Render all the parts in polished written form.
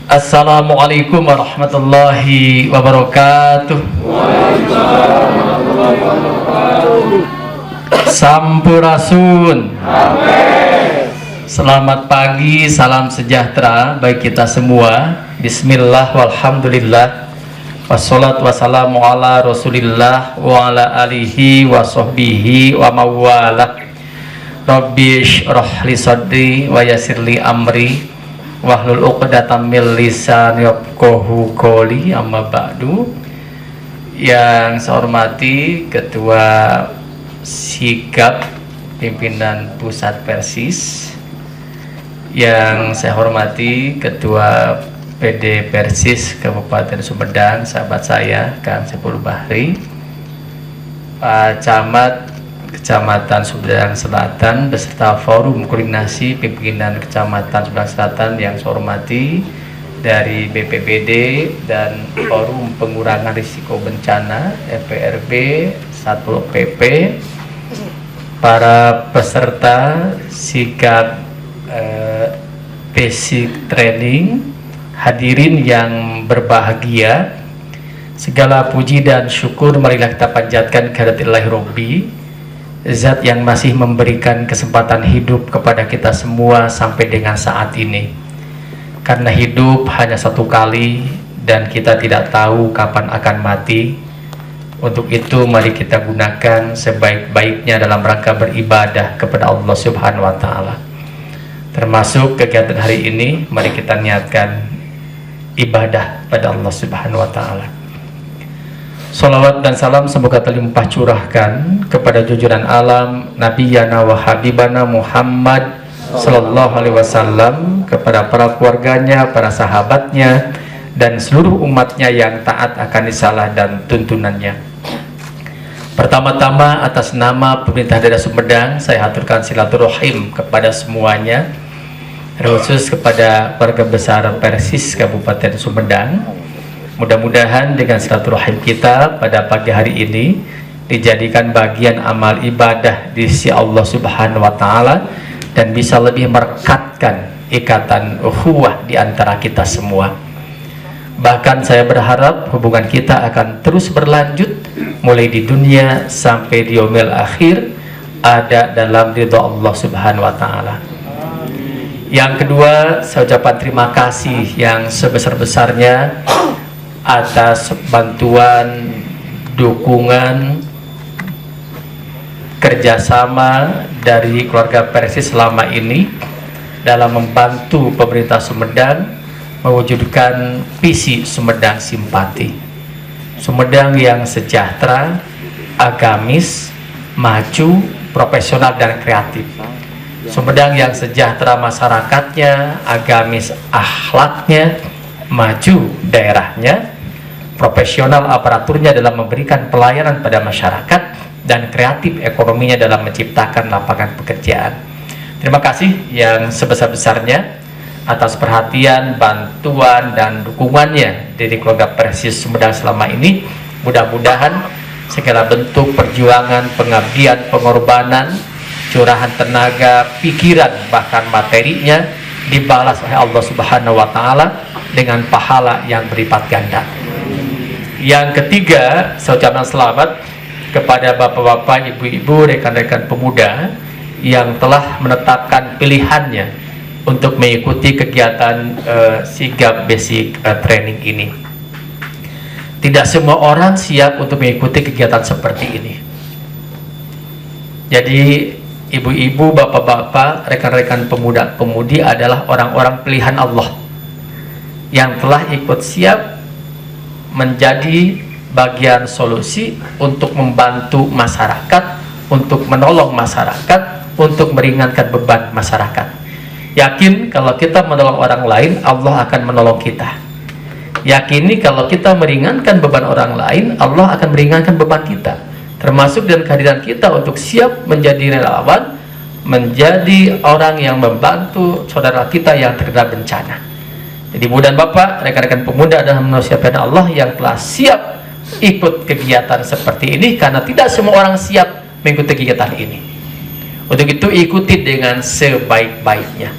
Assalamualaikum warahmatullahi wabarakatuh. Sampurasun. Selamat pagi, salam sejahtera bagi kita semua. Bismillah walhamdulillah. Wassalatu wassalamu ala rasulillah wa ala alihi wa sahbihi wa mawala. Rabbi shrah li sadri wa yassir li amri wahlul 'uqdatam min lisani yafqahu qawli. Amma ba'du. Yang saya hormati Ketua Sikap Pimpinan Pusat Persis, yang saya hormati Ketua PD Persis Kabupaten Sumedang, sahabat saya Kang Saiful Bahri, Pak Camat Kecamatan Sumedang Selatan beserta Forum Koordinasi Pimpinan Kecamatan Sumedang Selatan yang saya hormati dari BPBD dan Forum Pengurangan Risiko Bencana FPRB Satpol PP, para peserta sikap basic training, hadirin yang berbahagia, segala puji dan syukur marilah kita panjatkan kehadirat Rabbi, Zat yang masih memberikan kesempatan hidup kepada kita semua sampai dengan saat ini. Karena hidup hanya satu kali dan kita tidak tahu kapan akan mati. Untuk itu mari kita gunakan sebaik-baiknya dalam rangka beribadah kepada Allah Subhanahu wa Ta'ala. Termasuk kegiatan hari ini, mari kita niatkan ibadah pada Allah Subhanahu wa Ta'ala. Salawat dan salam semoga terlimpah curahkan kepada junjungan alam Nabiyana wa Habibana Muhammad Sallallahu Alaihi Wasallam, kepada para keluarganya, para sahabatnya, dan seluruh umatnya yang taat akan risalah dan tuntunannya. Pertama-tama atas nama pemerintah daerah Sumedang, saya haturkan silaturahim kepada semuanya, khusus kepada keluarga besar Persis Kabupaten Sumedang. Mudah-mudahan dengan silaturahim kita pada pagi hari ini dijadikan bagian amal ibadah di sisi Allah Subhanahu wa Ta'ala dan bisa lebih merekatkan ikatan ukhuwah di antara kita semua. Bahkan saya berharap hubungan kita akan terus berlanjut mulai di dunia sampai di yaumil akhir, ada dalam ridha Allah Subhanahu wa Ta'ala. Yang kedua, saya ucapkan terima kasih yang sebesar-besarnya atas bantuan, dukungan, kerjasama dari keluarga Persis selama ini dalam membantu pemerintah Sumedang mewujudkan visi Sumedang Simpati, Sumedang yang sejahtera, agamis, maju, profesional dan kreatif. Sumedang yang sejahtera masyarakatnya, agamis akhlaknya, maju daerahnya, profesional aparaturnya dalam memberikan pelayanan pada masyarakat, dan kreatif ekonominya dalam menciptakan lapangan pekerjaan. Terima kasih yang sebesar-besarnya atas perhatian, bantuan, dan dukungannya dari keluarga Persis Sumedang selama ini. Mudah-mudahan segala bentuk perjuangan, pengabdian, pengorbanan, curahan tenaga, pikiran, bahkan materinya dibalas oleh Allah Subhanahu wa Ta'ala dengan pahala yang berlipat ganda. Yang ketiga, saya ucapkan selamat kepada bapak-bapak, ibu-ibu, rekan-rekan pemuda yang telah menetapkan pilihannya untuk mengikuti kegiatan sigap basic training ini. Tidak semua orang siap untuk mengikuti kegiatan seperti ini. Jadi ibu-ibu, bapak-bapak, rekan-rekan pemuda-pemudi adalah orang-orang pilihan Allah yang telah ikut siap menjadi bagian solusi untuk membantu masyarakat, untuk menolong masyarakat, untuk meringankan beban masyarakat. Yakin kalau kita menolong orang lain, Allah akan menolong kita. Yakini kalau kita meringankan beban orang lain, Allah akan meringankan beban kita. Termasuk dengan kehadiran kita untuk siap menjadi relawan, menjadi orang yang membantu saudara kita yang terkena bencana. Jadi mudah Bapak, rekan-rekan pemuda adalah manusia pilihan Allah yang telah siap ikut kegiatan seperti ini, karena tidak semua orang siap mengikuti kegiatan ini. Untuk itu ikuti dengan sebaik-baiknya.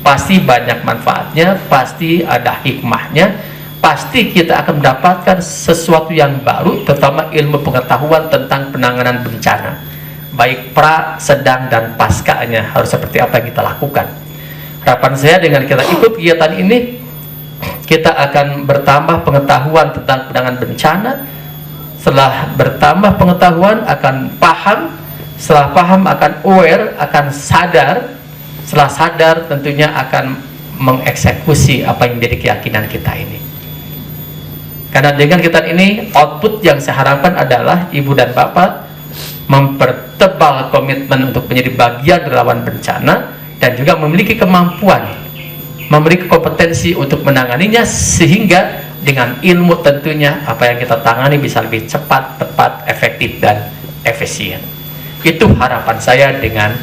pasti banyak manfaatnya, pasti ada hikmahnya, pasti kita akan mendapatkan sesuatu yang baru, terutama ilmu pengetahuan tentang penanganan bencana, baik pra, sedang, dan paskanya harus seperti apa yang kita lakukan. Harapan saya dengan kita ikut kegiatan ini, kita akan bertambah pengetahuan tentang penanganan bencana. Setelah bertambah pengetahuan akan paham, setelah paham akan aware, akan sadar, setelah sadar tentunya akan mengeksekusi apa yang menjadi keyakinan kita ini. Karena dengan kegiatan ini, output yang saya harapkan adalah Ibu dan Bapak mempertebal komitmen untuk menjadi bagian relawan bencana, dan juga memiliki kemampuan, memiliki kompetensi untuk menanganinya, sehingga dengan ilmu tentunya apa yang kita tangani bisa lebih cepat, tepat, efektif, dan efisien. Itu harapan saya dengan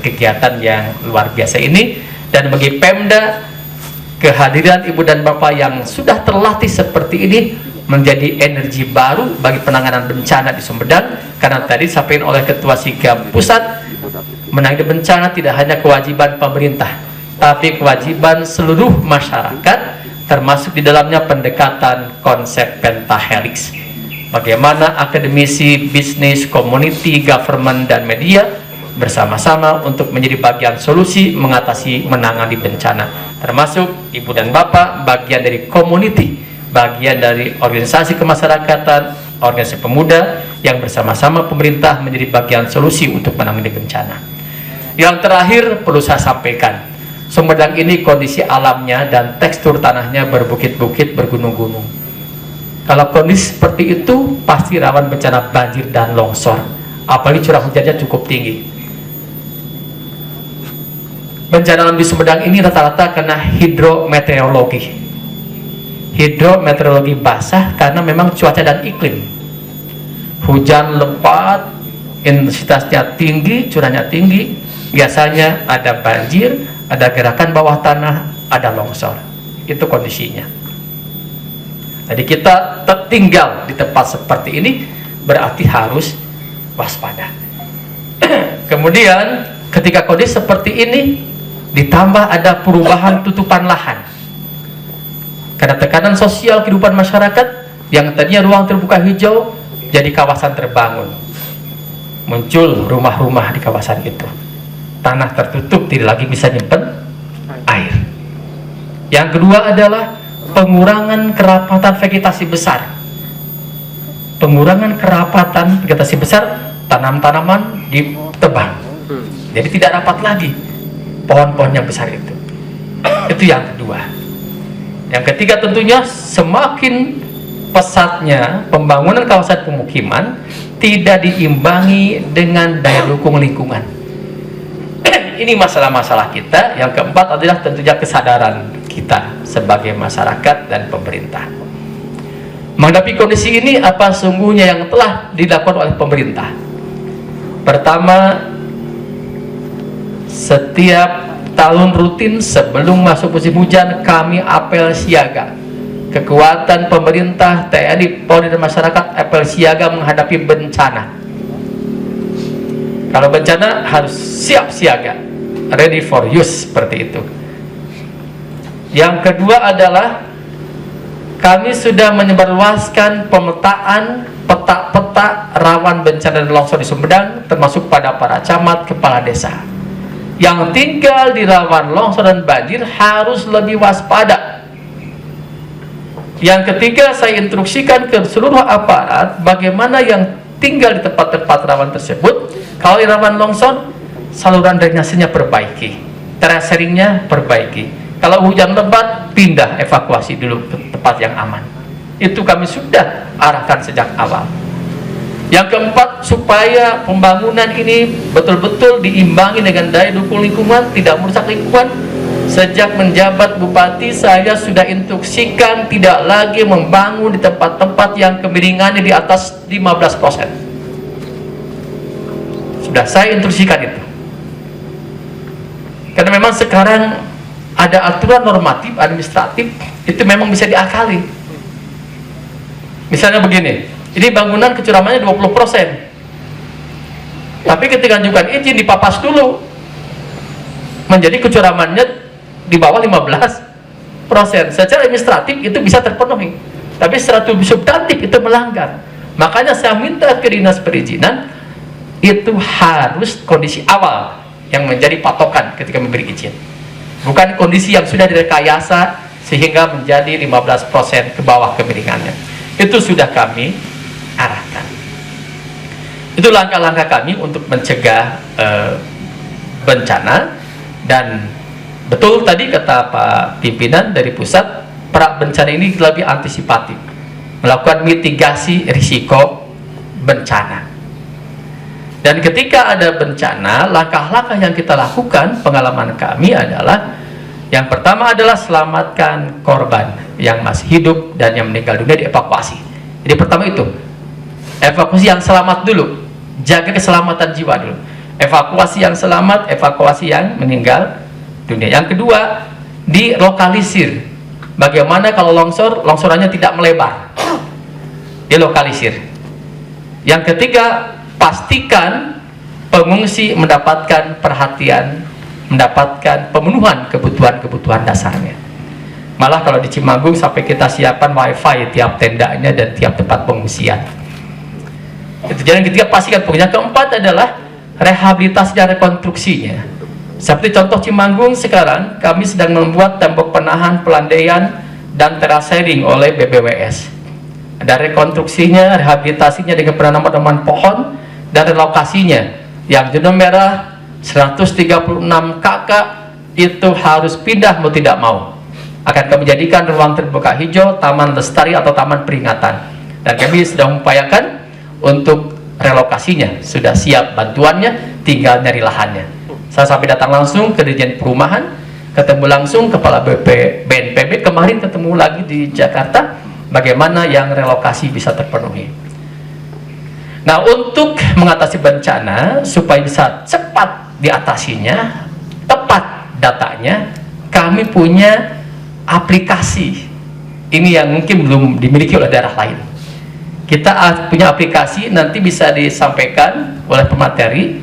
kegiatan yang luar biasa ini. Dan bagi Pemda, kehadiran Ibu dan Bapak yang sudah terlatih seperti ini menjadi energi baru bagi penanganan bencana di Sumedang. Karena tadi disampaikan oleh Ketua Sigap Pusat, menangani bencana tidak hanya kewajiban pemerintah, tapi kewajiban seluruh masyarakat, termasuk di dalamnya pendekatan konsep pentahelix. Bagaimana akademisi, bisnis, community, government, dan media bersama-sama untuk menjadi bagian solusi mengatasi, menangani bencana, termasuk Ibu dan Bapak bagian dari community, bagian dari organisasi kemasyarakatan, organisasi pemuda yang bersama-sama pemerintah menjadi bagian solusi untuk menangani bencana. Yang terakhir perlu saya sampaikan, Sumedang ini kondisi alamnya dan tekstur tanahnya berbukit-bukit, bergunung-gunung. Kalau kondisi seperti itu pasti rawan bencana banjir dan longsor, apalagi curah hujannya cukup tinggi. Bencana alam di Sumedang ini rata-rata karena hidrometeorologi. Hidrometeorologi basah karena memang cuaca dan iklim. Hujan lebat, intensitasnya tinggi, curahnya tinggi, biasanya ada banjir, ada gerakan bawah tanah, ada longsor. Itu kondisinya. Jadi kita tertinggal di tempat seperti ini berarti harus waspada. Kemudian ketika kondisi seperti ini ditambah ada perubahan tutupan lahan, karena tekanan sosial kehidupan masyarakat yang tadinya ruang terbuka hijau jadi kawasan terbangun, muncul rumah-rumah di kawasan itu, tanah tertutup, tidak lagi bisa nyimpen air. Yang kedua adalah pengurangan kerapatan vegetasi besar. Pengurangan kerapatan vegetasi besar, tanam-tanaman ditebang, jadi tidak rapat lagi pohon-pohon yang besar itu. Itu yang kedua. Yang ketiga tentunya semakin pesatnya pembangunan kawasan pemukiman tidak diimbangi dengan daya dukung lingkungan. Ini masalah-masalah kita. Yang keempat adalah tentunya kesadaran kita sebagai masyarakat dan pemerintah. Menghadapi kondisi ini, apa sungguhnya yang telah dilakukan oleh pemerintah? Pertama, setiap tahun rutin sebelum masuk musim hujan kami apel siaga. Kekuatan pemerintah, TNI, Polri, dan masyarakat apel siaga menghadapi bencana. Kalau bencana harus siap siaga, ready for use, seperti itu. Yang kedua adalah kami sudah menyebarluaskan pemetaan peta-peta rawan bencana dan longsor di Sumedang, termasuk pada para camat, kepala desa yang tinggal di rawan longsor dan banjir harus lebih waspada. Yang ketiga, saya instruksikan ke seluruh aparat bagaimana yang tinggal di tempat-tempat rawan tersebut, kalau di rawan longsor, saluran drainasenya perbaiki, terasering-nya perbaiki. Kalau hujan lebat, pindah, evakuasi dulu ke tempat yang aman. Itu kami sudah arahkan sejak awal. Yang keempat, supaya pembangunan ini betul-betul diimbangi dengan daya dukung lingkungan, tidak merusak lingkungan. Sejak menjabat Bupati, saya sudah instruksikan tidak lagi membangun di tempat-tempat yang kemiringannya di atas 15%. Sudah saya instruksikan itu. Karena memang sekarang ada aturan normatif, administratif, itu memang bisa diakali. Misalnya begini, ini bangunan kecuramannya 20%. Tapi ketika ajukan izin dipapas dulu, menjadi kecuramannya di bawah 15%. Secara administratif itu bisa terpenuhi, tapi secara substantif itu melanggar. Makanya saya minta ke dinas perizinan itu harus kondisi awal yang menjadi patokan ketika memberi izin, bukan kondisi yang sudah direkayasa sehingga menjadi 15% ke bawah kemiringannya. Itu sudah kami arahkan. Itu langkah-langkah kami untuk mencegah bencana. Dan betul tadi kata Pak pimpinan dari pusat, pra bencana ini lebih antisipatif, melakukan mitigasi risiko bencana. Dan ketika ada bencana, langkah-langkah yang kita lakukan, pengalaman kami adalah yang pertama adalah selamatkan korban yang masih hidup dan yang meninggal dunia, dievakuasi. Jadi pertama itu evakuasi yang selamat dulu, jaga keselamatan jiwa dulu. Evakuasi yang selamat, evakuasi yang meninggal dunia. Yang kedua, dilokalisir. Bagaimana kalau longsor, longsorannya tidak melebar, dilokalisir. Yang ketiga, pastikan pengungsi mendapatkan perhatian, mendapatkan pemenuhan kebutuhan-kebutuhan dasarnya. Malah kalau di Cimanggung sampai kita siapkan wifi tiap tendanya dan tiap tempat pengungsian. Itu. Jadi yang ketiga, pastikan pengungsian. Yang keempat adalah rehabilitasi dan rekonstruksinya. Seperti contoh Cimanggung sekarang, kami sedang membuat tembok penahan, pelandaian, dan terasering oleh BBWS. Ada rekonstruksinya, rehabilitasinya dengan penanaman pohon, dan relokasinya. Yang zona merah 136 kakak itu harus pindah mau tidak mau. Akan kami jadikan ruang terbuka hijau, taman lestari atau taman peringatan. Dan kami sedang mengupayakan untuk relokasinya, sudah siap bantuannya, tinggal nyari lahannya. Saya sampai datang langsung ke Dirjen Perumahan, ketemu langsung Kepala BNPB, kemarin ketemu lagi di Jakarta, bagaimana yang relokasi bisa terpenuhi. Nah, untuk mengatasi bencana, supaya bisa cepat diatasinya, tepat datanya, kami punya aplikasi. Ini yang mungkin belum dimiliki oleh daerah lain. Kita punya aplikasi, nanti bisa disampaikan oleh pemateri.